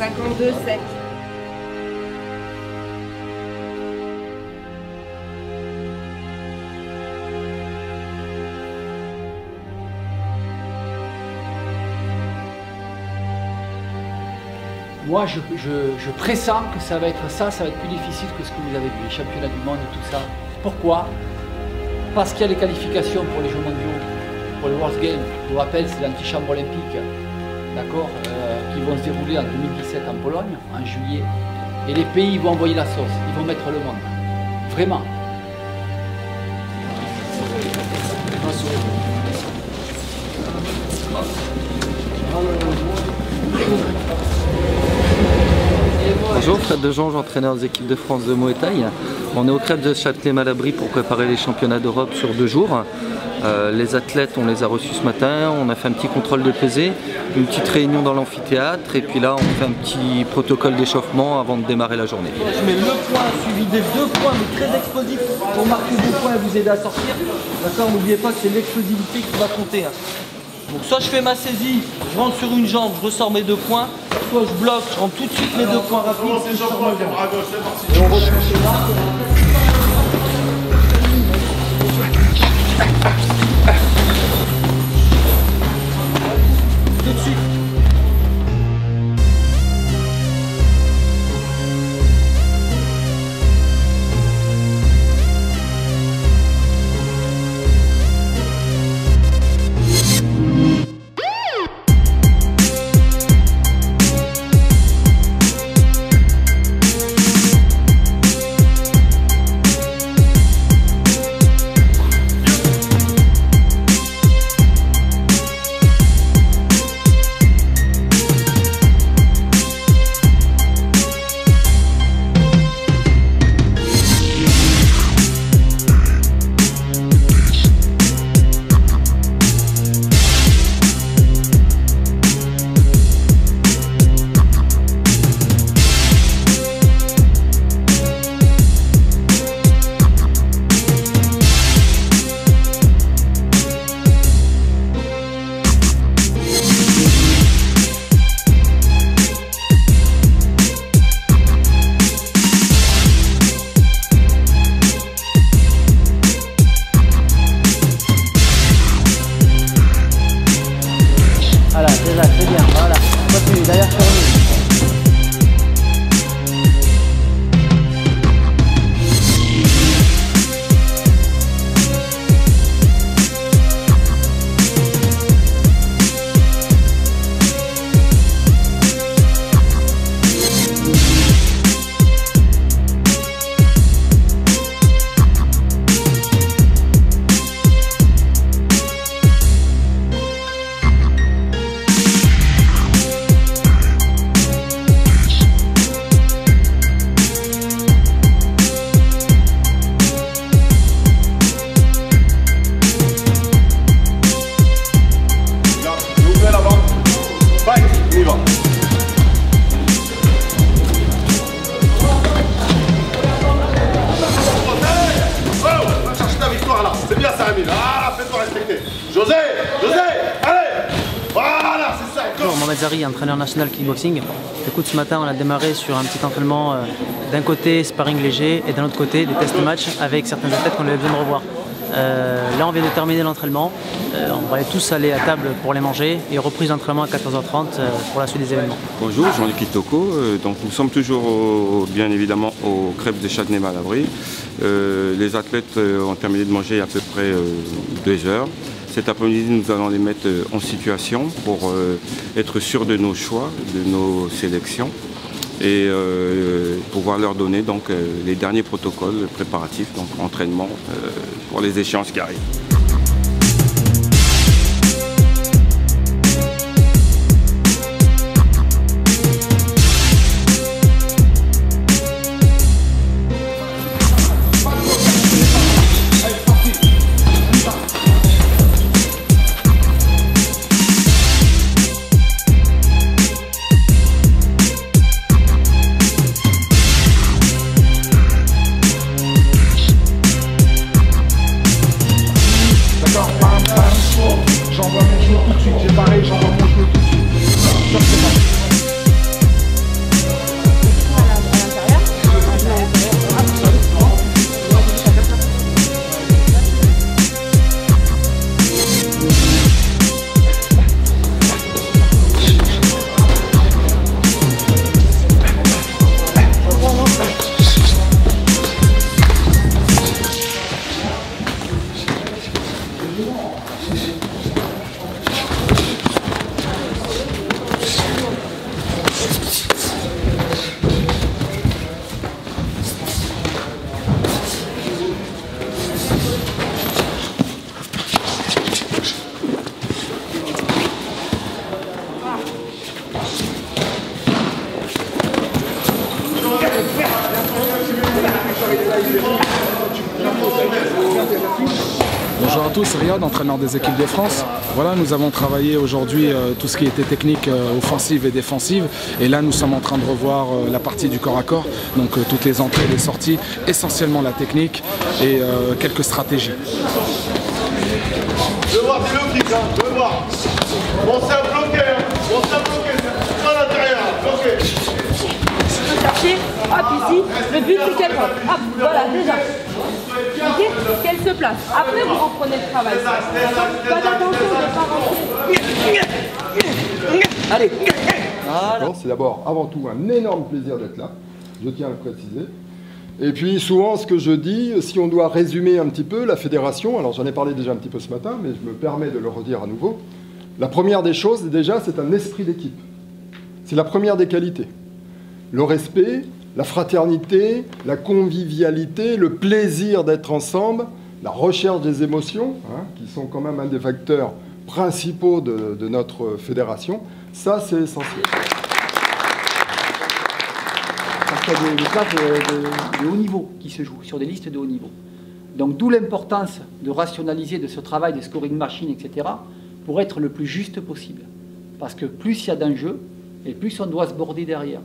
52,7. Moi, je pressens que ça va être plus difficile que ce que vous avez vu, les championnats du monde et tout ça. Pourquoi? Parce qu'il y a les qualifications pour les Jeux mondiaux, pour le World Games. Je vous rappelle, c'est l'antichambre olympique, d'accord, qui vont se dérouler en 2017 en Pologne, en juillet. Et les pays vont envoyer la sauce, ils vont mettre le monde. Vraiment. Bonjour, Fred Dejonge, entraîneur des équipes de France de Muay Thai. On est au crêpes de Châtelet-Malabry pour préparer les championnats d'Europe sur 2 jours. Les athlètes, on les a reçus ce matin, on a fait un petit contrôle de pesée, une petite réunion dans l'amphithéâtre et puis là on fait un petit protocole d'échauffement avant de démarrer la journée. Je mets le point suivi des 2 points mais très explosifs pour marquer 2 points et vous aider à sortir. D'accord, n'oubliez pas que c'est l'explosivité qui va compter. Donc soit je fais ma saisie, je rentre sur une jambe, je ressors mes 2 points, soit je bloque, je rentre tout de suite mes 2 points rapides, je sors ma jambe. Et on reprend chez là. Tout de suite. Voilà, c'est ça, c'est bien, voilà. Continue, derrière sur nous. C'est bien ça, Amine. Ah, fais-toi respecter. José, allez. Voilà, c'est ça. Bonjour, Mohamed Zari, entraîneur national kickboxing. Écoute, ce matin, on a démarré sur un petit entraînement d'un côté sparring léger et d'un autre côté des tests match avec certains athlètes qu'on avait besoin de revoir. Là, on vient de terminer l'entraînement. On va tous aller à table pour les manger et reprise d'entraînement à 14h30 pour la suite des événements. Bonjour, Jean-Luc Kitoko. Donc, nous sommes toujours bien évidemment au crêpes de Châtelet-Malabry. Les athlètes ont terminé de manger à peu près 2 heures. Cet après-midi, nous allons les mettre en situation pour être sûrs de nos choix, de nos sélections et pouvoir leur donner donc, les derniers protocoles préparatifs, donc entraînement pour les échéances qui arrivent. Bonjour à tous, Riyad, entraîneur des équipes de France. Voilà, nous avons travaillé aujourd'hui tout ce qui était technique offensive et défensive. Et là, nous sommes en train de revoir la partie du corps à corps. Donc toutes les entrées, les sorties, essentiellement la technique et quelques stratégies. Je veux voir tes low kicks, je veux voir. Pensez à bloquer, c'est pas à l'intérieur, bloquer. Chercher, hop ici, le but c'est qu'elle hop, voilà déjà. Ok, qu'elle se place. Après vous reprenez le travail. Pas d'attention de pas rentrer. Allez. Voilà. C'est d'abord, avant tout, un énorme plaisir d'être là, je tiens à le préciser. Et puis souvent ce que je dis, si on doit résumer un petit peu la fédération, alors j'en ai parlé déjà un petit peu ce matin, mais je me permets de le redire à nouveau. La première des choses, déjà, c'est un esprit d'équipe. C'est la première des qualités. Le respect, la fraternité, la convivialité, le plaisir d'être ensemble, la recherche des émotions, qui sont quand même un des facteurs principaux de notre fédération, ça c'est essentiel. Parce qu'il y a des classes de haut niveau qui se jouent, sur des listes de haut niveau. Donc d'où l'importance de rationaliser de ce travail de scoring machine, etc., pour être le plus juste possible. Parce que plus il y a d'enjeux, et plus on doit se border derrière.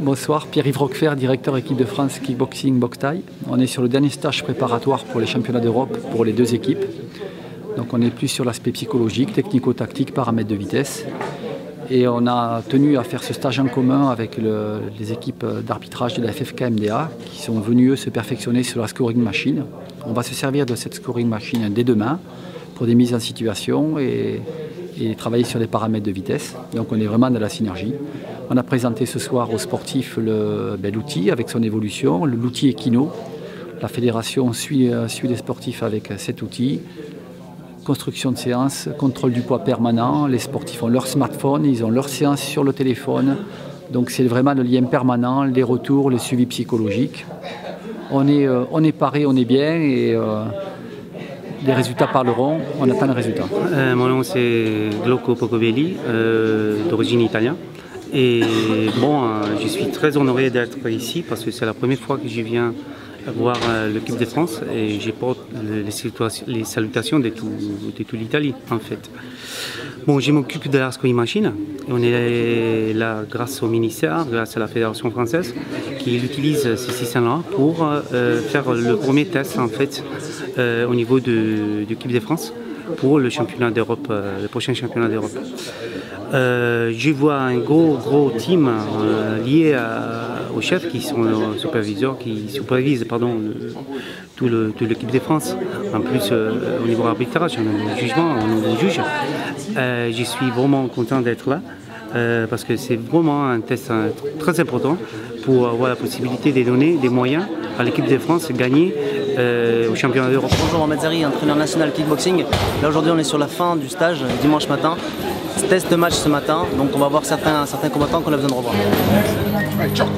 Bonsoir, Pierre-Yves Roquefert, directeur équipe de France Kickboxing Box Thai. On est sur le dernier stage préparatoire pour les championnats d'Europe pour les deux équipes. Donc on est plus sur l'aspect psychologique, technico-tactique, paramètres de vitesse. Et on a tenu à faire ce stage en commun avec les équipes d'arbitrage de la FFK-MDA qui sont venus eux se perfectionner sur la scoring machine. On va se servir de cette scoring machine dès demain pour des mises en situation et travailler sur les paramètres de vitesse. Donc on est vraiment dans la synergie. On a présenté ce soir aux sportifs l'outil avec son évolution, l'outil Equino. La fédération suit les sportifs avec cet outil. Construction de séance, contrôle du poids permanent. Les sportifs ont leur smartphone, ils ont leur séance sur le téléphone. Donc c'est vraiment le lien permanent, les retours, le suivi psychologique. On est paré, on est bien et les résultats parleront. On attend les résultats. Mon nom c'est Glauco Pocovelli, d'origine italienne. Et bon, je suis très honoré d'être ici parce que c'est la première fois que je viens voir l'équipe de France et je porte les salutations de toute l'Italie en fait. Bon, je m'occupe de la scoring machine et on est là grâce au ministère, grâce à la Fédération française qui utilise ce système-là pour faire le premier test en fait au niveau de l'équipe de France pour le championnat d'Europe, le prochain championnat d'Europe. Je vois un gros team lié au chef qui sont superviseurs, qui supervisent toute l'équipe de France. En plus, au niveau arbitrage, au jugement, on juge. Je suis vraiment content d'être là parce que c'est vraiment un test très important pour avoir la possibilité de donner des moyens à l'équipe de France de gagner au championnat d'Europe. Bonjour, Mohamed Zari, entraîneur national kickboxing. Là aujourd'hui on est sur la fin du stage, dimanche matin. Test de match ce matin, donc on va voir certains combattants qu'on a besoin de revoir. Allez, ciao.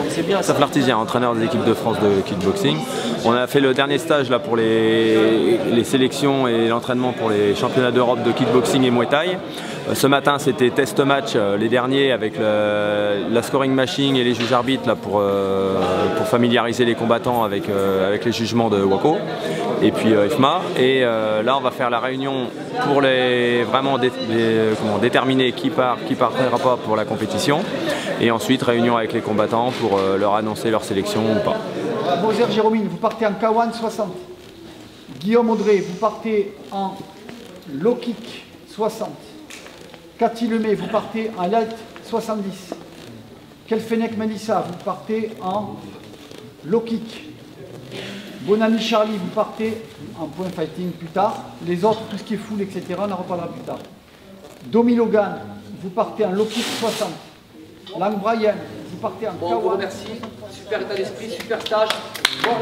c'est bien. Christophe Lartisien, entraîneur des équipes de France de kickboxing. On a fait le dernier stage là pour les sélections et l'entraînement pour les championnats d'Europe de kickboxing et Muay Thai. Ce matin, c'était test match, les derniers, avec la scoring machine et les juges arbitres là, pour familiariser les combattants avec les jugements de WAKO et puis IFMA. Et là, on va faire la réunion pour vraiment déterminer qui partira pas pour la compétition. Et ensuite, réunion avec les combattants pour leur annoncer leur sélection ou pas. Moser Jérôme, vous partez en K1 60. Guillaume Audrey, vous partez en low kick 60. Cathy Lemay, vous partez en light 70. Kelfenek Melissa, vous partez en low kick. Bonami Charlie, vous partez en point fighting plus tard. Les autres, tout ce qui est full, etc., on en reparlera plus tard. Domi Logan, vous partez en low kick 60. Lang Brian, vous partez en K1. Merci, super état d'esprit, super stage. Bon,